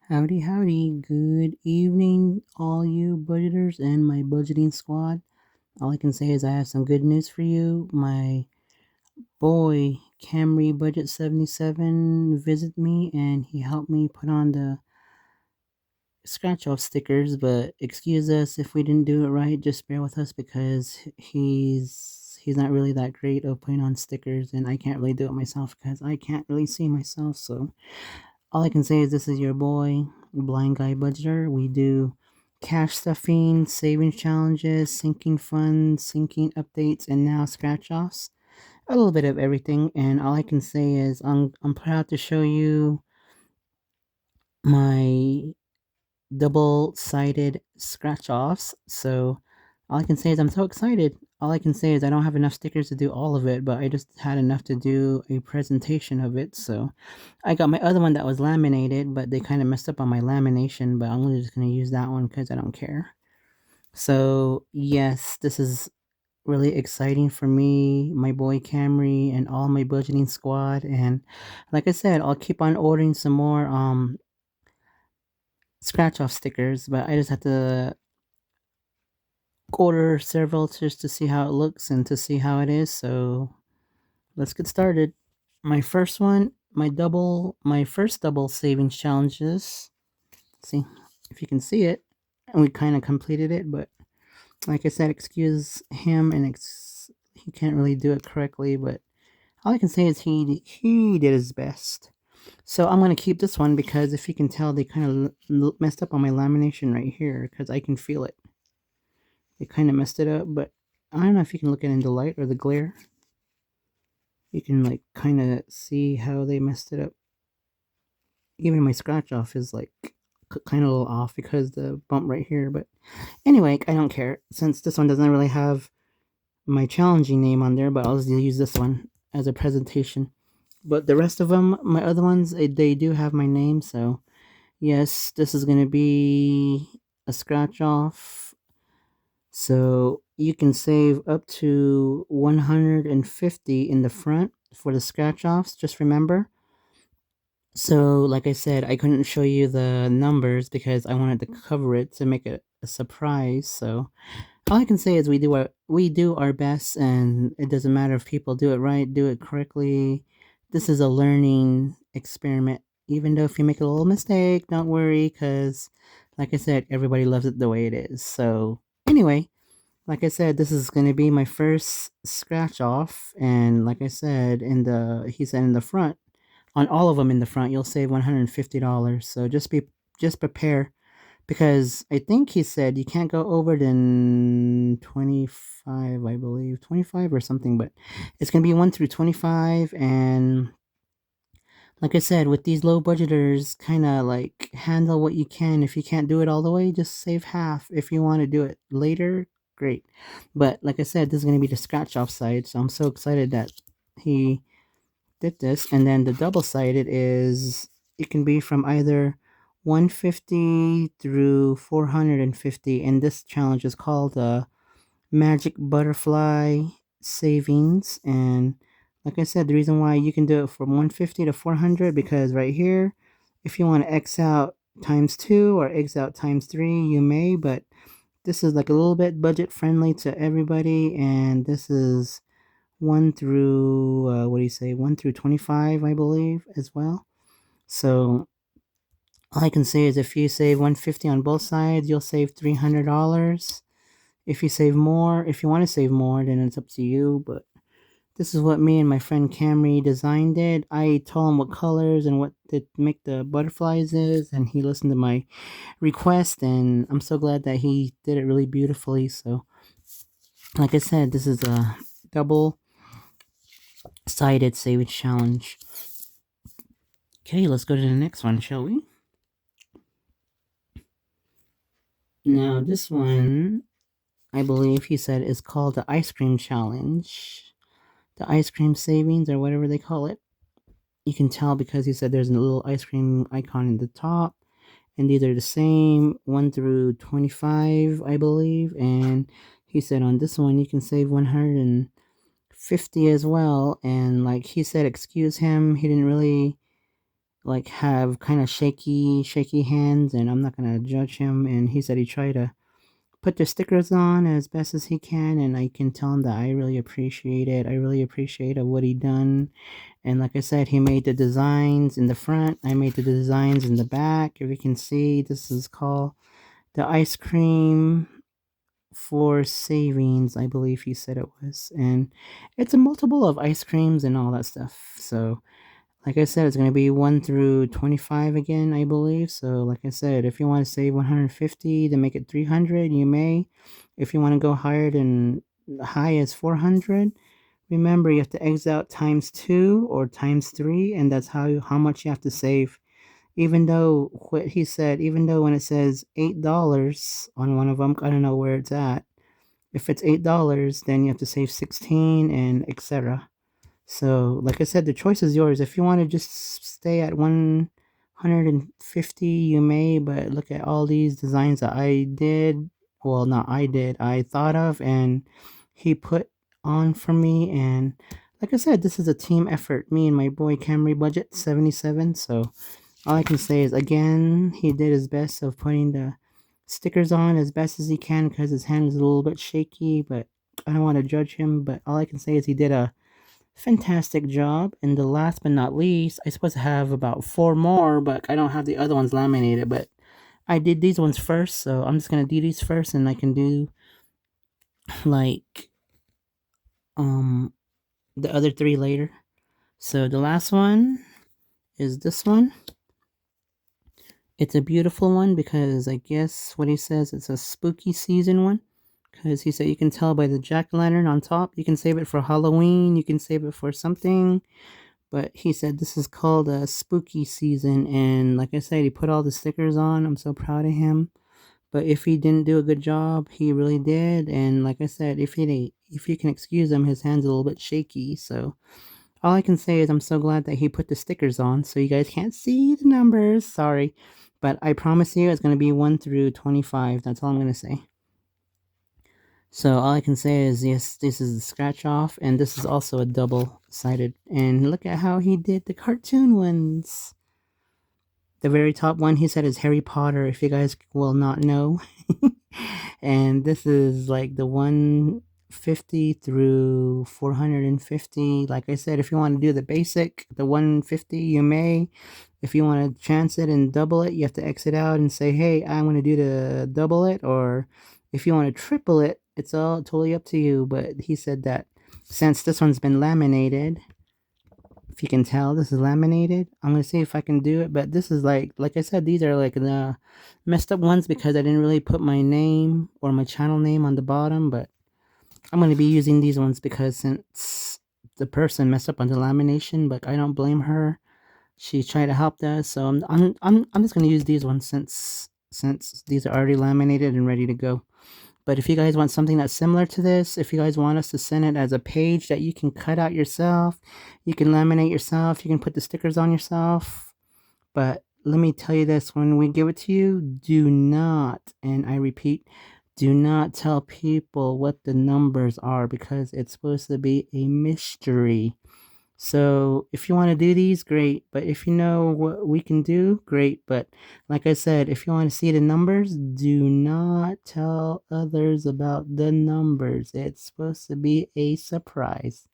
Howdy, howdy. Good evening, all you budgeters and my budgeting squad. All I can say is I have some good news for you. My boy, Camry Budget 77, visited me and he helped me put on the scratch off stickers. But excuse us if we didn't do it right. Just bear with us because he's not really that great of putting on stickers, and I can't really do it myself because I can't really see myself. So all I can say is this is your boy, Blind Guy Budgeter. We do cash stuffing, savings challenges, sinking funds, sinking updates, and now scratch offs. A little bit of everything. And all I can say is I'm proud to show you my double-sided scratch offs. So all I can say is I'm so excited. All I can say is I don't have enough stickers to do all of it, but I just had enough to do a presentation of it. So I got my other one that was laminated, but they kind of messed up on my lamination, but I'm just going to use that one because I don't care. So yes, this is really exciting for me, my boy Camry, and all my budgeting squad. And like I said, I'll keep on ordering some more scratch off stickers, but I just have to order several just to see how it looks and to see how it is. So let's get started. My first one, my first double savings challenges. See if you can see it. And we kind of completed it, but like I said, excuse him, and he can't really do it correctly. But all I can say is he did his best. So I'm gonna keep this one because if you can tell, they kind of messed up on my lamination right here because I can feel it. They kind of messed it up, but I don't know if you can look at it in the light or the glare. You can like kind of see how they messed it up. Even my scratch off is like kind of a little off because the bump right here. But anyway, I don't care since this one doesn't really have my challenging name on there, but I'll just use this one as a presentation. But the rest of them, my other ones, they do have my name. So yes, this is going to be a scratch off. So you can save up to 150 in the front for the scratch offs. Just remember. So like I said, I couldn't show you the numbers because I wanted to cover it to make it a surprise. So all I can say is we do our best, and it doesn't matter if people do it right, do it correctly. This is a learning experiment. Even though if you make a little mistake, don't worry, because like I said, everybody loves it the way it is. So anyway, like I said, this is gonna be my first scratch off, and like I said, he said in the front, on all of them in the front, you'll save $150. So just prepare because I think he said you can't go over than 25, I believe, 25 or something, but it's going to be 1 through 25. And like I said, with these low budgeters, kind of like handle what you can. If you can't do it all the way, just save half. If you want to do it later, great. But like I said, this is going to be the scratch off side, so I'm so excited that he did this. And then the double sided is, it can be from either 150 through 450, and this challenge is called Magic Butterfly Savings. And like I said, the reason why you can do it from 150 to 400, because right here, if you want to X out times 2 or X out times 3, you may, but this is like a little bit budget friendly to everybody. And this is 1 through, what do you say, 1 through 25, I believe, as well. So all I can say is if you save 150 on both sides, you'll save $300. If you save more, if you want to save more, then it's up to you. But this is what me and my friend Camry designed it. I told him what colors and what to make the butterflies is, and he listened to my request, and I'm so glad that he did it really beautifully. So like I said, this is a double sided savage challenge. Okay, let's go to the next one, shall we? Now, this one, I believe he said, is called the ice cream challenge. The ice cream savings, or whatever they call it. You can tell because he said there's a little ice cream icon in the top. And these are the same, 1 through 25, I believe. And he said on this one, you can save 150 as well. And like he said, excuse him, he didn't really like have kind of shaky hands, and I'm not gonna judge him. And he said he tried to put the stickers on as best as he can, and I can tell him that I really appreciate it. I really appreciate what he done. And like I said, he made the designs in the front. I made the designs in the back. If you can see, this is called the ice cream for savings, I believe he said it was. And it's a multiple of ice creams and all that stuff. So like I said, it's going to be 1 through 25 again, I believe. So like I said, if you want to save 150 to make it 300, you may. If you want to go higher than high as 400, remember you have to exit out times 2 or times 3, and that's how much you have to save. Even though what he said, even though when it says $8 on one of them, I don't know where it's at. If it's $8, then you have to save 16 and etc. So, like I said, the choice is yours. If you want to just stay at 150, you may, but look at all these designs that I did. Well, not I did, I thought of and he put on for me. And like I said, this is a team effort. Me and my boy Camry Budget 77. So, all I can say is, again, he did his best of putting the stickers on as best as he can because his hand is a little bit shaky, but I don't want to judge him. But all I can say is he did a fantastic job. And the last but not least, I supposed to have about 4 more, but I don't have the other ones laminated. But I did these ones first, so I'm just gonna do these first, and I can do like the other 3 later. So the last one is this one. It's a beautiful one because I guess what he says, it's a spooky season one. Because he said you can tell by the jack-o'-lantern on top. You can save it for Halloween. You can save it for something. But he said this is called a spooky season. And like I said, he put all the stickers on. I'm so proud of him. But if he didn't do a good job, he really did. And like I said, if you can excuse him, his hand's a little bit shaky. So all I can say is I'm so glad that he put the stickers on. So you guys can't see the numbers. Sorry. But I promise you it's going to be 1 through 25. That's all I'm going to say. So all I can say is, yes, this is the scratch off, and this is also a double-sided. And look at how he did the cartoon ones. The very top one he said is Harry Potter, if you guys will not know. And this is like the 150 through 450. Like I said, if you want to do the basic, the 150, you may. If you want to chance it and double it, you have to exit out and say, hey, I want to do the double it. Or if you want to triple it, it's all totally up to you. But he said that since this one's been laminated, if you can tell, this is laminated. I'm going to see if I can do it. But this is like I said, these are like the messed up ones because I didn't really put my name or my channel name on the bottom. But I'm going to be using these ones because since the person messed up on the lamination, but I don't blame her. She tried to help us, so I'm just gonna use these ones since these are already laminated and ready to go. But if you guys want something that's similar to this, if you guys want us to send it as a page that you can cut out yourself, you can laminate yourself, you can put the stickers on yourself. But let me tell you this, when we give it to you, do not, and I repeat, do not tell people what the numbers are because it's supposed to be a mystery. So if you want to do these, great. But if you know what we can do, great. But like I said, if you want to see the numbers, do not tell others about the numbers. It's supposed to be a surprise.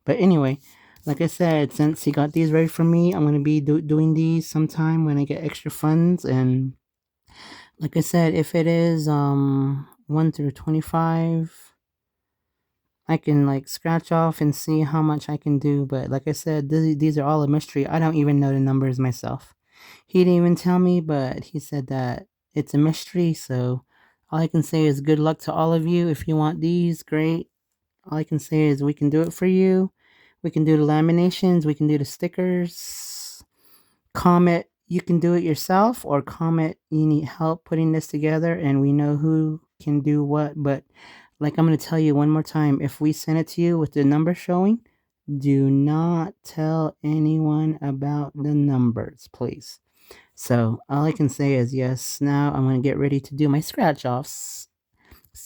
But anyway, like I said, since he got these ready for me, I'm going to be doing these sometime when I get extra funds. And like I said, if it is 1 through 25, I can like scratch off and see how much I can do. But like I said, these are all a mystery. I don't even know the numbers myself. He didn't even tell me, but he said that it's a mystery. So all I can say is good luck to all of you. If you want these, great. All I can say is we can do it for you. We can do the laminations. We can do the stickers. Comment you can do it yourself, or comment you need help putting this together, and we know who can do what. But like I'm going to tell you one more time, if we send it to you with the number showing, do not tell anyone about the numbers, please. So all I can say is, yes, now I'm going to get ready to do my scratch offs.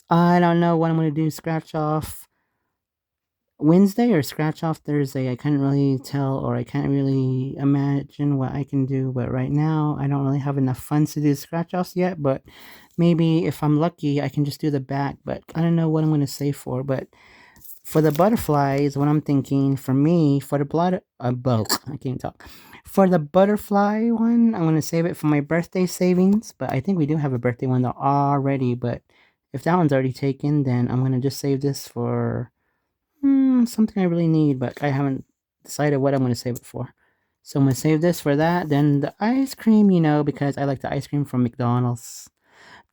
I don't know what I'm going to do scratch off. Wednesday or scratch off Thursday. I can't really tell, or I can't really imagine what I can do. But right now, I don't really have enough funds to do scratch offs yet. But maybe if I'm lucky, I can just do the back. But I don't know what I'm going to save for. But for the butterflies, what I'm thinking for me, for the blood, both, I can't talk. For the butterfly one, I'm going to save it for my birthday savings. But I think we do have a birthday one already. But if that one's already taken, then I'm going to just save this for something I really need, but I haven't decided what I'm going to save it for. So I'm going to save this for that. Then the ice cream, because I like the ice cream from McDonald's.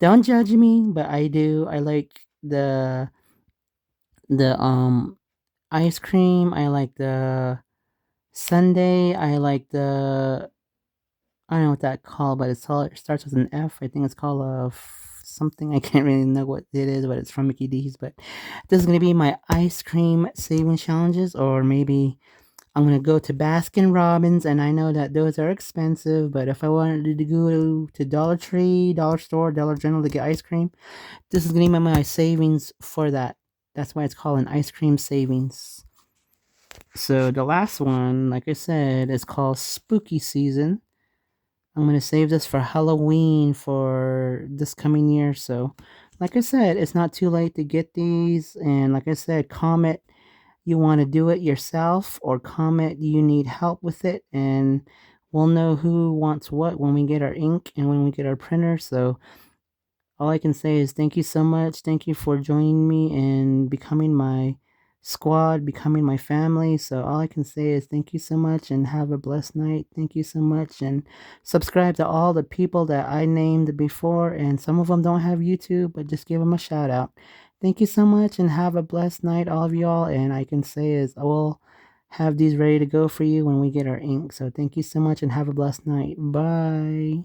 Don't judge me, but I do. I like the ice cream. I like the sundae. I like the I don't know what that called, but it starts with an F. I think it's called something. I can't really know what it is, but it's from Mickey D's. But this is gonna be my ice cream saving challenges, or maybe I'm gonna go to Baskin Robbins, and I know that those are expensive. But if I wanted to go to Dollar Tree, Dollar Store, Dollar General to get ice cream, this is gonna be my savings for that. That's why it's called an ice cream savings. So the last one, like I said, is called Spooky Season. I'm gonna save this for Halloween for this coming year. So, like I said, it's not too late to get these. And like I said, comment you want to do it yourself, or comment you need help with it, and we'll know who wants what when we get our ink and when we get our printer. So all I can say is thank you so much. Thank you for joining me and becoming my squad, becoming my family. So all I can say is thank you so much and have a blessed night. Thank you so much, and subscribe to all the people that I named before, and some of them don't have YouTube, but just give them a shout out. Thank you so much and have a blessed night, all of y'all. And I can say is I will have these ready to go for you when we get our ink. So thank you so much and have a blessed night. Bye.